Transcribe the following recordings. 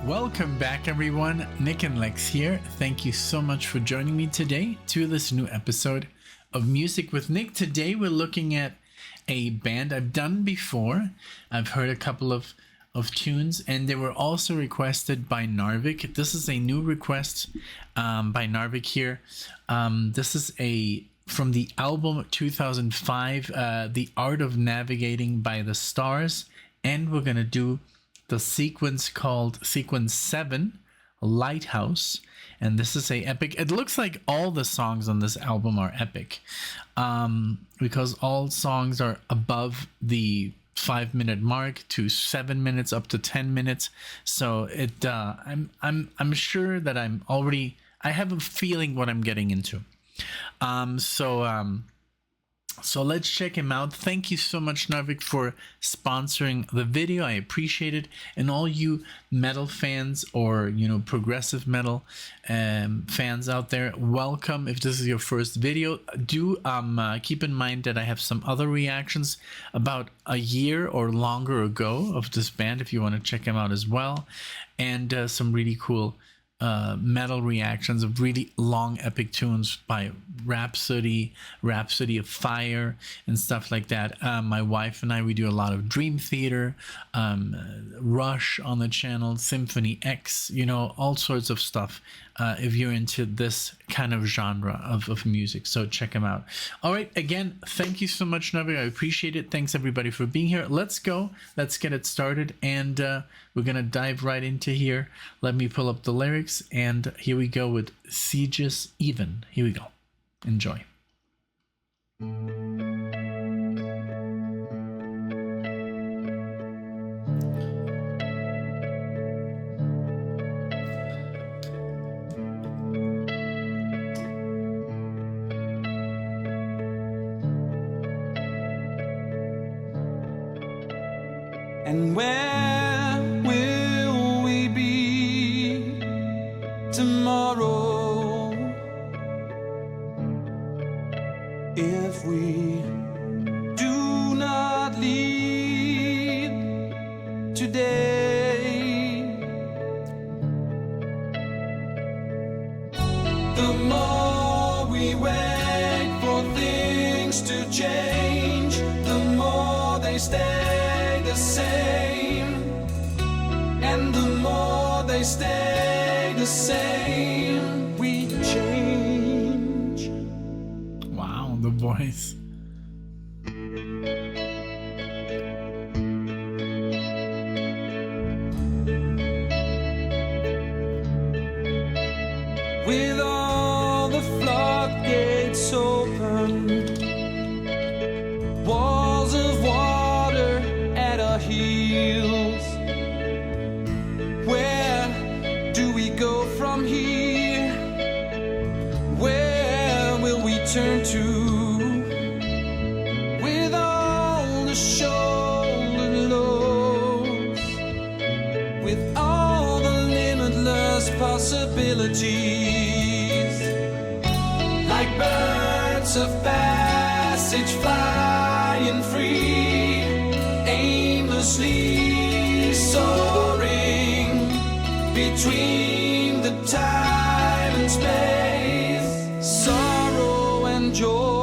Welcome back, everyone. NicknLex here. Thank you so much for joining me today to this new episode of Music with Nick. Today we're looking at a band I've done before. I've heard a couple of tunes, and they were also requested by NARVIK. This is a new request by NARVIK here. This is from the album 2005, The Art of Navigating by the Stars, and we're gonna do the sequence called Sequence 7, Lighthouse. And this is a epic. It looks like all the songs on this album are epic, because all songs are above the 5-minute mark to 7 minutes up to 10 minutes. So I'm sure that I have a feeling what I'm getting into. So let's check him out. Thank you so much, NARVIK, for sponsoring the video. I appreciate it. And all you metal fans or, progressive metal fans out there, welcome. If this is your first video, do keep in mind that I have some other reactions about a year or longer ago of this band, if you want to check them out as well. And some really cool metal reactions of really long epic tunes by Rhapsody of Fire and stuff like that. My wife and I, we do a lot of Dream Theater, Rush on the channel, Symphony X, all sorts of stuff if you're into this kind of genre of music. So check them out. All right, again, thank you so much, NARVIK. I appreciate it. Thanks everybody for being here. Let's go. Let's get it started, and we're gonna dive right into here. Let me pull up the lyrics, and here we go with SIEGES Even. Here we go. Enjoy. And where will we be tomorrow if we do not leave today? The more we wait for things to change, the more they stay the same, and the more they stay the same, we change. Wow, the voice. With all the floodgates open, walls of water at our heels, where do we go from here? Where will we turn to? With all the shoulder lows, with all the limitless possibilities, like birds of passage flying free, aimlessly soaring between the time and space, sorrow and joy.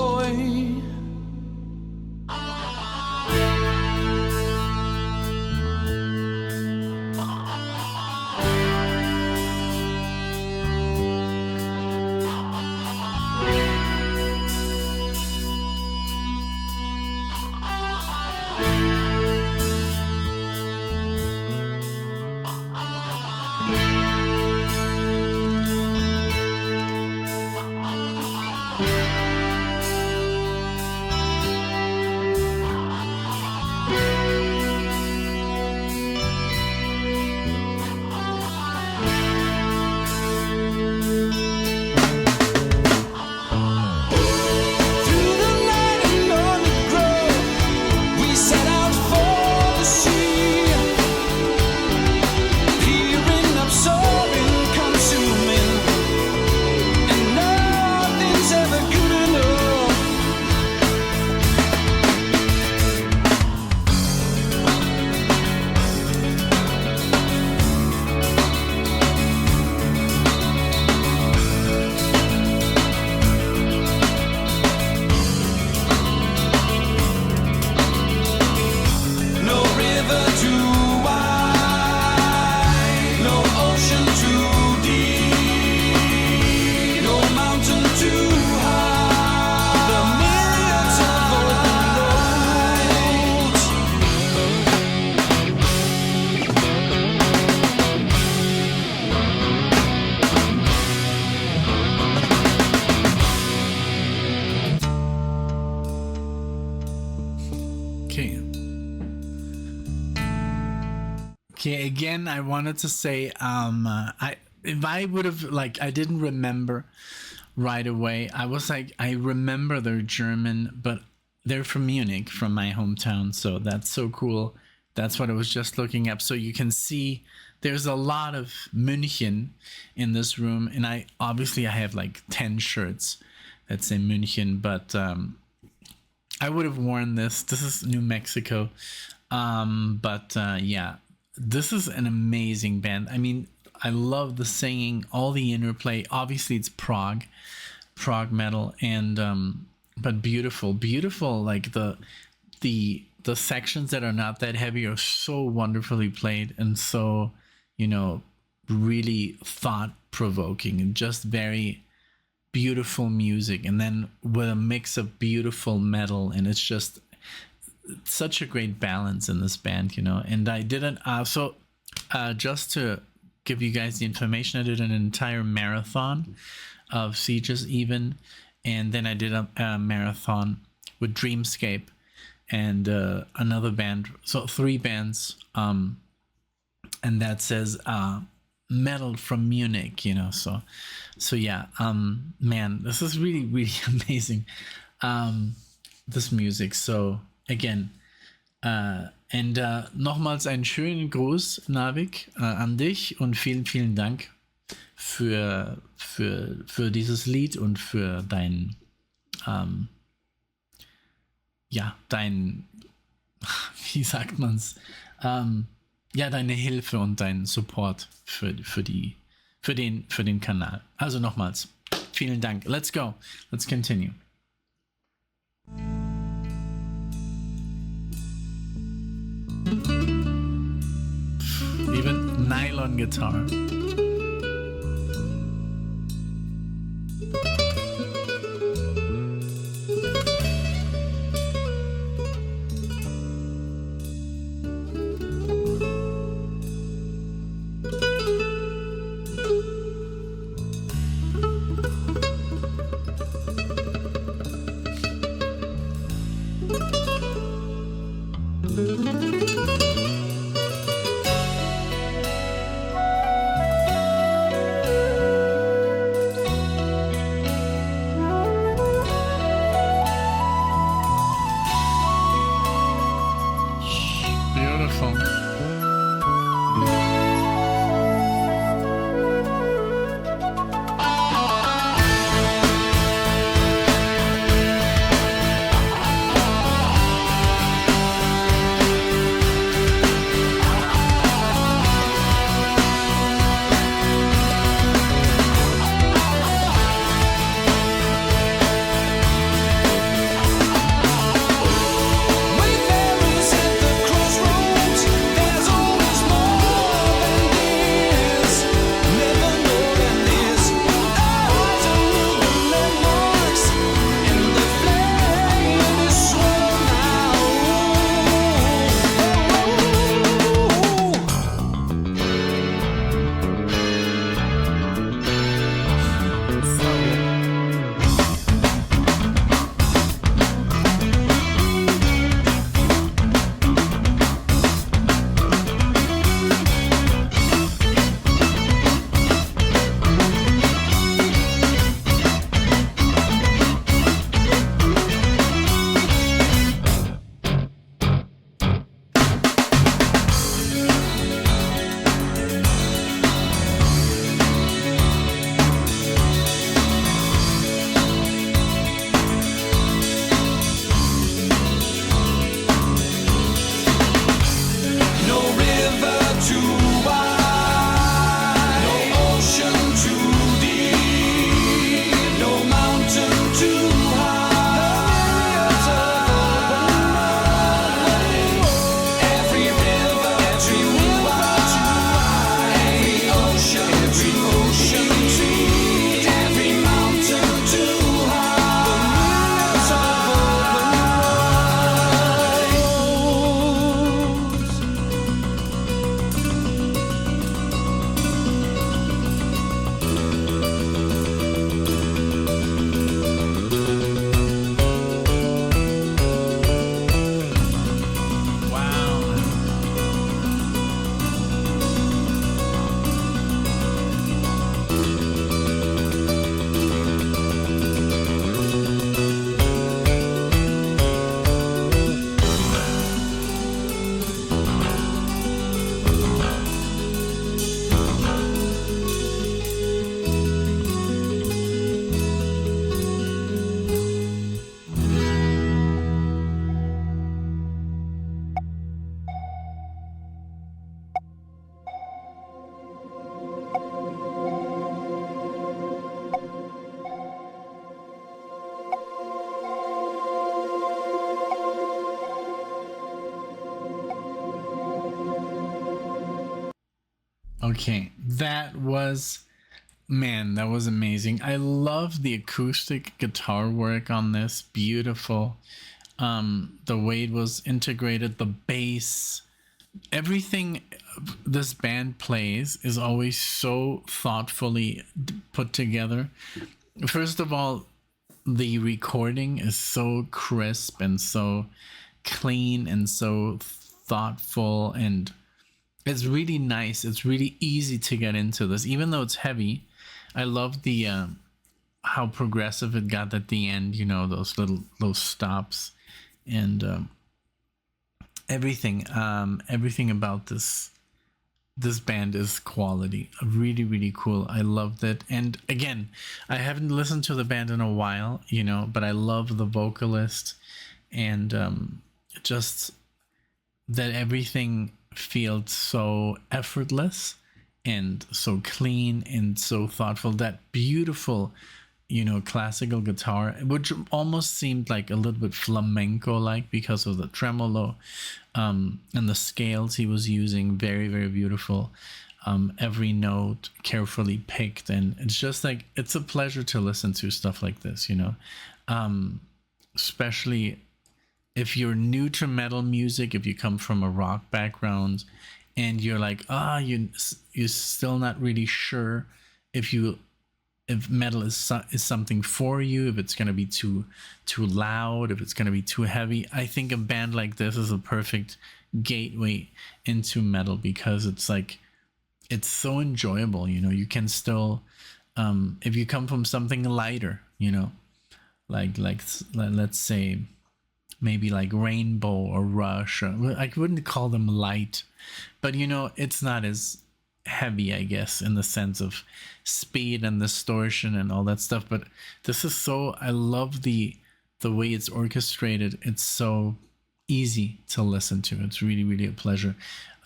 Okay, again, I wanted to say, if I would have, like, I didn't remember right away. I was like, I remember they're German, but they're from Munich, from my hometown. So that's so cool. That's what I was just looking up. So you can see there's a lot of München in this room. And I have like 10 shirts that say München, but I would have worn this. This is New Mexico. Yeah, this is an amazing band. I mean, I love the singing, all the interplay. Obviously, it's prog metal, and but beautiful. Like the sections that are not that heavy are so wonderfully played, and so, you know, really thought provoking, and just very beautiful music. And then with a mix of beautiful metal, and it's just such a great balance in this band, you know. And I didn't just to give you guys the information, I did an entire marathon of Sieges even, and then I did a marathon with Dreamscape and another band, so 3 bands, and that says metal from Munich, you know. So yeah, man, this is really, really amazing, this music. So again, nochmals einen schönen Gruß, Narvik, an dich, und vielen, vielen Dank für dieses Lied und für dein, wie sagt man's, deine Hilfe und deinen Support für den Kanal. Also nochmals, vielen Dank. Let's go. Let's continue. Even nylon guitar. Wayfarers at the crossroads, Okay, that was, man, that was amazing. I love the acoustic guitar work on this. Beautiful. The way it was integrated, the bass, everything this band plays is always so thoughtfully put together. First of all, the recording is so crisp and so clean and so thoughtful, and it's really nice. It's really easy to get into this, even though it's heavy. I love the how progressive it got at the end, you know, those stops, and everything about this band is quality. Really cool. I loved it. And again, I haven't listened to the band in a while, you know, but I love the vocalist, and just that everything feels so effortless and so clean and so thoughtful. That beautiful, you know, classical guitar, which almost seemed like a little bit flamenco like because of the tremolo, and the scales he was using. Very beautiful. Every note carefully picked, and it's just like, it's a pleasure to listen to stuff like this, you know. Especially if you're new to metal music, if you come from a rock background and you're like, you're still not really sure if metal is something for you, if it's going to be too loud, if it's going to be too heavy. I think a band like this is a perfect gateway into metal, because it's like, it's so enjoyable, you know. You can still, if you come from something lighter, you know, like let's say maybe like Rainbow or Rush, or, I wouldn't call them light, but you know, it's not as heavy, I guess, in the sense of speed and distortion and all that stuff. But this is so, I love the way it's orchestrated. It's so easy to listen to. It's really a pleasure.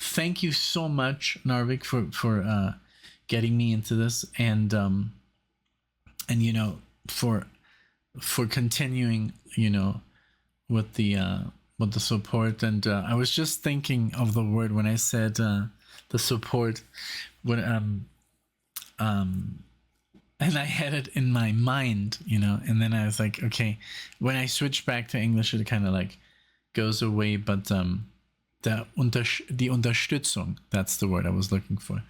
Thank you so much, NARVIK, for getting me into this, and you know, for continuing, you know, with the support. And I was just thinking of the word when I said the support, when and I had it in my mind, you know, and then I was like, okay, when I switch back to English, it kind of like goes away. But die Unterstützung, that's the word I was looking for.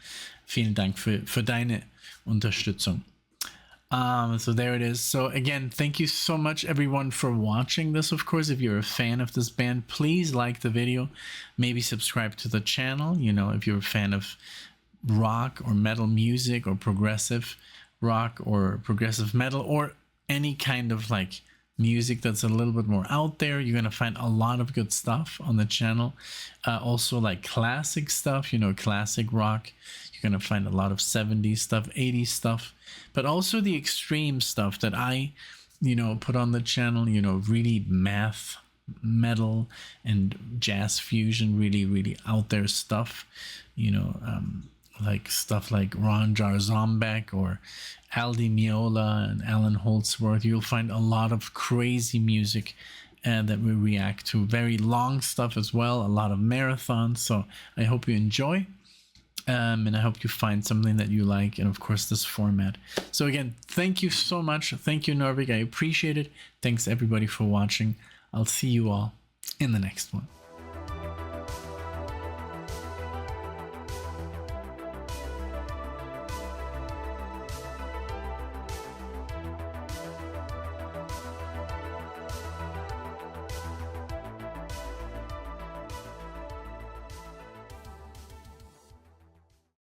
Vielen Dank für deine Unterstützung. So there it is. So again, thank you so much everyone for watching this. Of course, if you're a fan of this band, please like the video, maybe subscribe to the channel. You know, if you're a fan of rock or metal music, or progressive rock or progressive metal, or any kind of like music that's a little bit more out there, you're gonna find a lot of good stuff on the channel. Also like classic stuff, you know, classic rock. You're gonna find a lot of 70s stuff, 80s stuff, but also the extreme stuff that I, you know, put on the channel, you know, really math, metal, and jazz fusion, really out there stuff, you know, like stuff like Ron Jarzombek or Aldi Meola and Alan Holdsworth. You'll find a lot of crazy music that we react to. Very long stuff as well, a lot of marathons. So I hope you enjoy. And I hope you find something that you like, and of course this format. So again, thank you so much. Thank you, NARVIK. I appreciate it. Thanks everybody for watching. I'll see you all in the next one.